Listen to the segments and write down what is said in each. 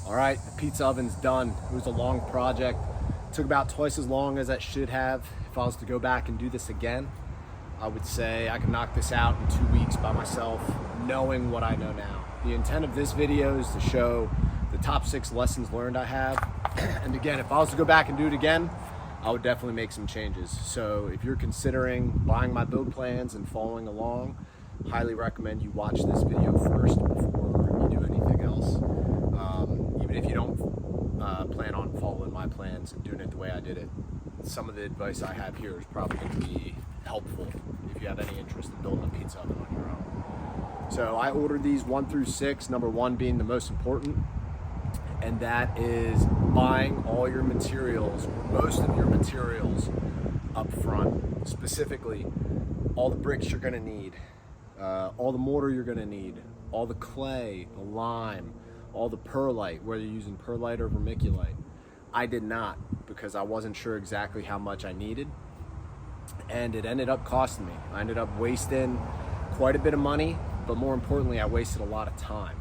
All right, the pizza oven's done. It was a long project. It took about twice as long as it should have. If I was to go back and do this again, I would say I could knock this out in 2 weeks by myself, knowing what I know now. The intent of this video is to show the top 6 lessons learned I have. And again, if I was to go back and do it again, I would definitely make some changes. So if you're considering buying my build plans and following along, highly recommend you watch this video first before you do anything else. Even if you don't plan on following my plans and doing it the way I did it, some of the advice I have here is probably going to be helpful if you have any interest in building a pizza oven on your own. So I ordered these 1 through 6, number 1 being the most important, and that is buying all your materials, most of your materials up front. Specifically, all the bricks you're going to need, all the mortar you're going to need, all the clay, the lime, all the perlite, whether you're using perlite or vermiculite. I did not, because I wasn't sure exactly how much I needed, and it ended up costing me. I ended up wasting quite a bit of money, but more importantly, I wasted a lot of time.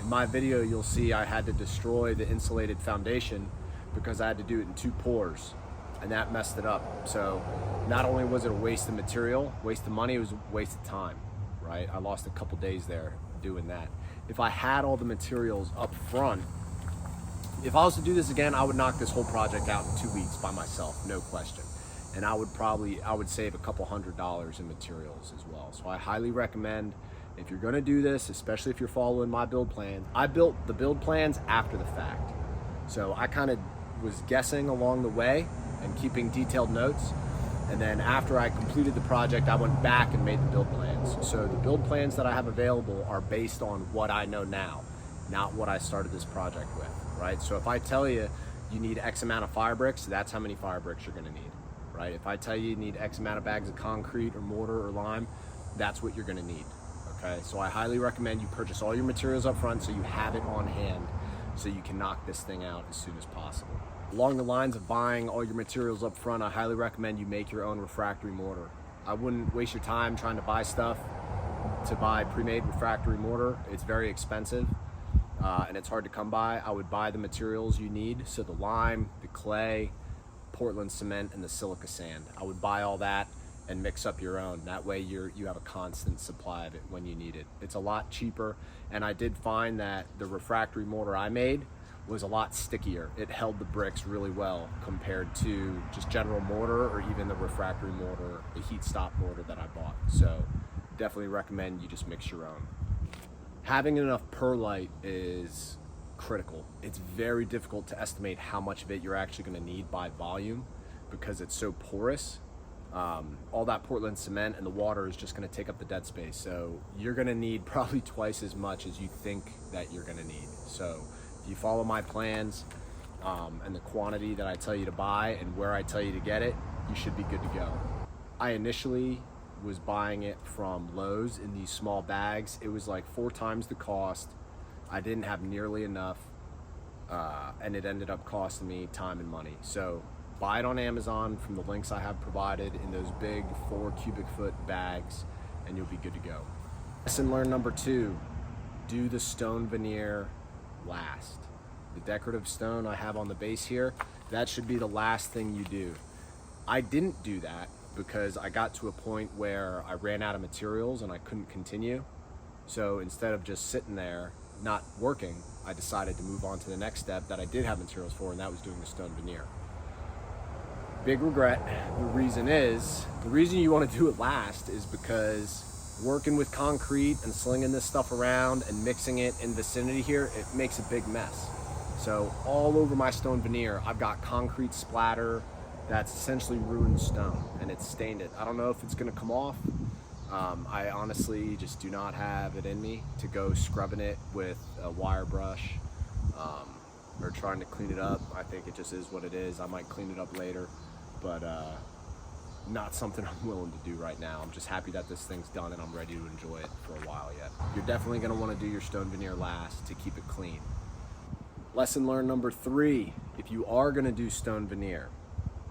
In my video, you'll see I had to destroy the insulated foundation because I had to do it in 2 pours, and that messed it up. So not only was it a waste of material, waste of money, it was a waste of time, right? I lost a couple days there doing that. If I had all the materials up front, if I was to do this again, I would knock this whole project out in 2 weeks by myself, no question. And I would save a couple $100 in materials as well. So I highly recommend, if you're gonna do this, especially if you're following my build plan. I built the build plans after the fact. So I kind of was guessing along the way and keeping detailed notes. And then after I completed the project, I went back and made the build plans. So the build plans that I have available are based on what I know now, not what I started this project with, right? So if I tell you you need X amount of fire bricks, that's how many fire bricks you're gonna need, right? If I tell you you need X amount of bags of concrete or mortar or lime, that's what you're gonna need, okay? So I highly recommend you purchase all your materials up front so you have it on hand so you can knock this thing out as soon as possible. Along the lines of buying all your materials up front, I highly recommend you make your own refractory mortar. I wouldn't waste your time trying to buy stuff to buy pre-made refractory mortar. It's very expensive and it's hard to come by. I would buy the materials you need, so the lime, the clay, Portland cement, and the silica sand. I would buy all that and mix up your own. That way you have a constant supply of it when you need it. It's a lot cheaper, and I did find that the refractory mortar I made was a lot stickier. It held the bricks really well compared to just general mortar or even the refractory mortar, the heat stop mortar that I bought. So definitely recommend you just mix your own. Having enough perlite is critical. It's very difficult to estimate how much of it you're actually going to need by volume because it's so porous. All that Portland cement and the water is just going to take up the dead space. So you're going to need probably twice as much as you think that you're going to need. So if you follow my plans and the quantity that I tell you to buy and where I tell you to get it, you should be good to go. I initially was buying it from Lowe's in these small bags. It was like 4 times the cost. I didn't have nearly enough and it ended up costing me time and money. So buy it on Amazon from the links I have provided in those big 4 cubic foot bags and you'll be good to go. Lesson learned number 2, do the stone veneer last. The decorative stone I have on the base here, that should be the last thing you do. I didn't do that because I got to a point where I ran out of materials and I couldn't continue. So instead of just sitting there not working, I decided to move on to the next step that I did have materials for, and that was doing the stone veneer. Big regret. The reason you want to do it last is because working with concrete and slinging this stuff around and mixing it in vicinity here, it makes a big mess. So all over my stone veneer, I've got concrete splatter that's essentially ruined stone and it's stained it. I don't know if it's gonna come off. I honestly just do not have it in me to go scrubbing it with a wire brush or trying to clean it up. I think it just is what it is. I might clean it up later, but not something I'm willing to do right now. I'm just happy that this thing's done and I'm ready to enjoy it for a while yet. You're definitely gonna wanna do your stone veneer last to keep it clean. Lesson learned number 3, if you are gonna do stone veneer,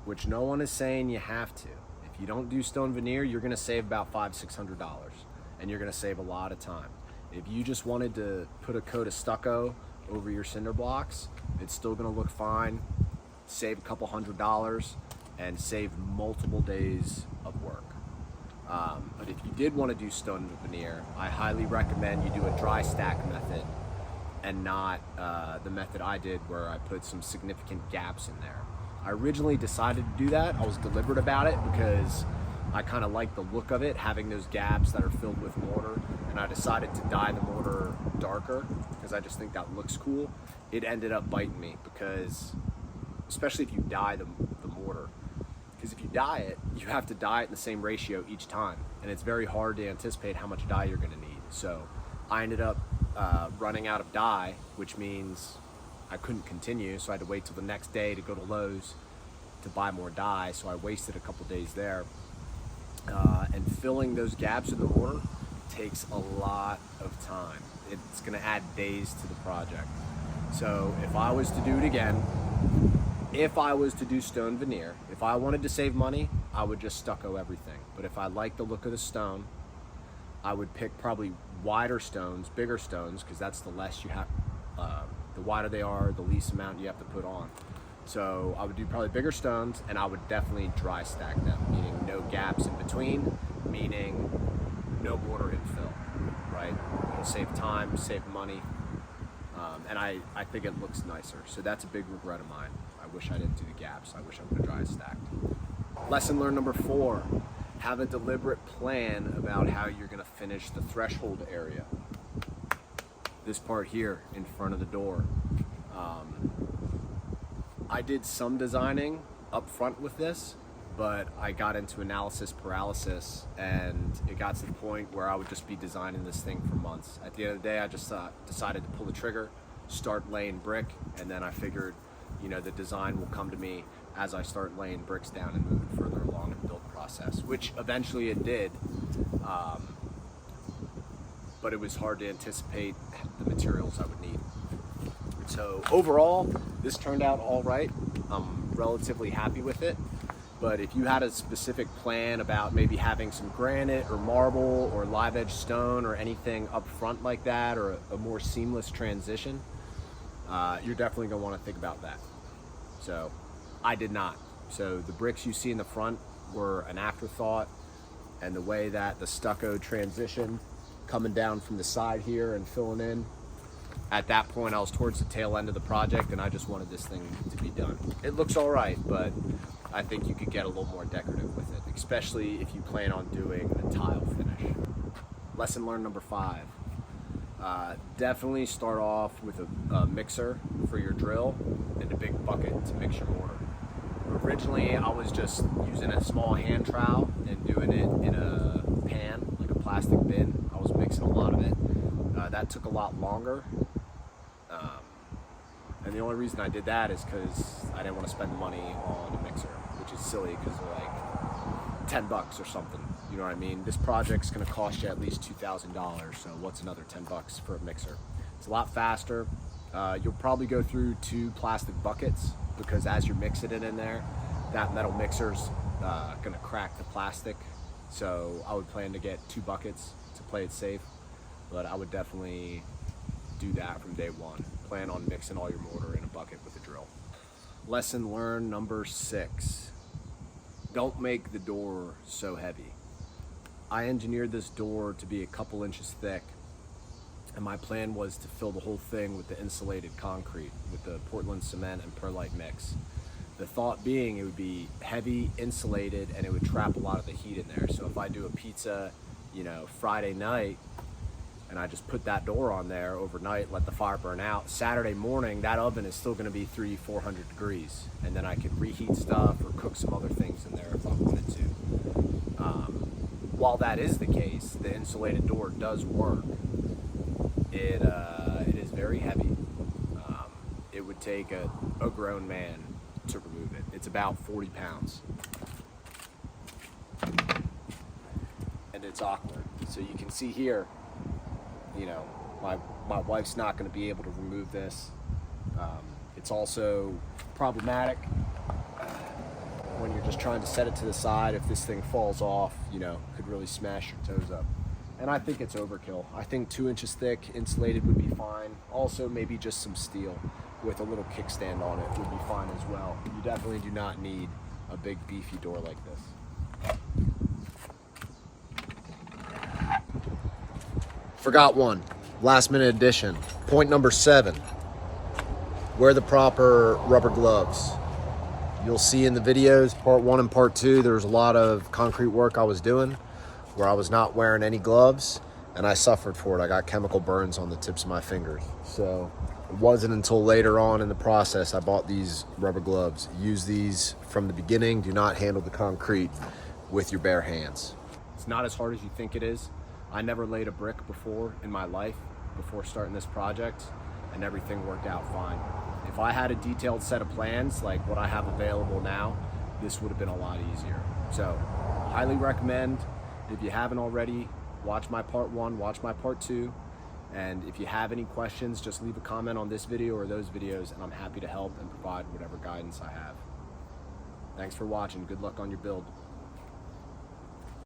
which no one is saying you have to, if you don't do stone veneer, you're gonna save about $500-600 and you're gonna save a lot of time. If you just wanted to put a coat of stucco over your cinder blocks, it's still gonna look fine, save a couple $100, and save multiple days of work. But if you did want to do stone veneer, I highly recommend you do a dry stack method and not the method I did where I put some significant gaps in there. I originally decided to do that. I was deliberate about it because I kind of like the look of it, having those gaps that are filled with mortar, and I decided to dye the mortar darker because I just think that looks cool. It ended up biting me because, especially if you dye the mortar, because if you dye it, you have to dye it in the same ratio each time, and it's very hard to anticipate how much dye you're going to need. So I ended up running out of dye, which means I couldn't continue, so I had to wait till the next day to go to Lowe's to buy more dye, so I wasted a couple days there. And filling those gaps in the mortar takes a lot of time. It's going to add days to the project. So if I was to do it again, if I was to do stone veneer, if I wanted to save money, I would just stucco everything. But if I like the look of the stone, I would pick probably wider stones, bigger stones, because that's the less you have, the wider they are, the least amount you have to put on. So I would do probably bigger stones, and I would definitely dry stack them, meaning no gaps in between, meaning no mortar infill, right? It'll save time, save money, and I think it looks nicer. So that's a big regret of mine. I wish I didn't do the gaps. I wish I would have dry stacked. Lesson learned number 4, have a deliberate plan about how you're gonna finish the threshold area. This part here in front of the door. I did some designing up front with this, but I got into analysis paralysis, and it got to the point where I would just be designing this thing for months. At the end of the day, I just decided to pull the trigger, start laying brick, and then I figured, you know, the design will come to me as I start laying bricks down and moving further along in the build process, which eventually it did. But it was hard to anticipate the materials I would need. So overall, this turned out all right. I'm relatively happy with it. But if you had a specific plan about maybe having some granite or marble or live edge stone or anything up front like that, or a more seamless transition, you're definitely gonna wanna think about that. So I did not. So the bricks you see in the front were an afterthought, and the way that the stucco transition coming down from the side here and filling in, at that point I was towards the tail end of the project, and I just wanted this thing to be done. It looks all right, but I think you could get a little more decorative with it, especially if you plan on doing a tile finish. Lesson learned number 5. Definitely start off with a mixer for your drill and a big bucket to mix your mortar. Originally, I was just using a small hand trowel and doing it in a pan, like a plastic bin. I was mixing a lot of it. That took a lot longer. And the only reason I did that is because I didn't want to spend the money on a mixer, which is silly because they're like $10 or something. You know what I mean? This project's going to cost you at least $2,000. So what's another $10 for a mixer? It's a lot faster. You'll probably go through 2 plastic buckets, because as you're mixing it in there, that metal mixer's going to crack the plastic. So I would plan to get 2 buckets to play it safe, but I would definitely do that from day one. Plan on mixing all your mortar in a bucket with a drill. Lesson learned number 6. Don't make the door so heavy. I engineered this door to be a couple inches thick, and my plan was to fill the whole thing with the insulated concrete with the Portland cement and perlite mix. The thought being it would be heavy, insulated, and it would trap a lot of the heat in there. So if I do a pizza, you know, Friday night, and I just put that door on there overnight, let the fire burn out, Saturday morning, that oven is still gonna be 300-400 degrees. And then I could reheat stuff or cook some other things in there if I wanted to. While that is the case, the insulated door does work. It is very heavy. It would take a grown man to remove it. It's about 40 pounds. And it's awkward. So you can see here, you know, my wife's not going to be able to remove this. It's also problematic when you're just trying to set it to the side. If this thing falls off, you know, could really smash your toes up. And I think it's overkill. I think 2 inches thick insulated would be fine. Also, maybe just some steel with a little kickstand on it would be fine as well. You definitely do not need a big beefy door like this. Forgot one, last minute addition. Point number 7, wear the proper rubber gloves. You'll see in the videos, part 1 and part 2, there was a lot of concrete work I was doing where I was not wearing any gloves, and I suffered for it. I got chemical burns on the tips of my fingers. So it wasn't until later on in the process I bought these rubber gloves. Use these from the beginning. Do not handle the concrete with your bare hands. It's not as hard as you think it is. I never laid a brick before in my life before starting this project, and everything worked out fine. If I had a detailed set of plans like what I have available now, this would have been a lot easier. So, highly recommend. If you haven't already, watch my part 1, watch my part 2, and if you have any questions, just leave a comment on this video or those videos, and I'm happy to help and provide whatever guidance I have. Thanks for watching. Good luck on your build.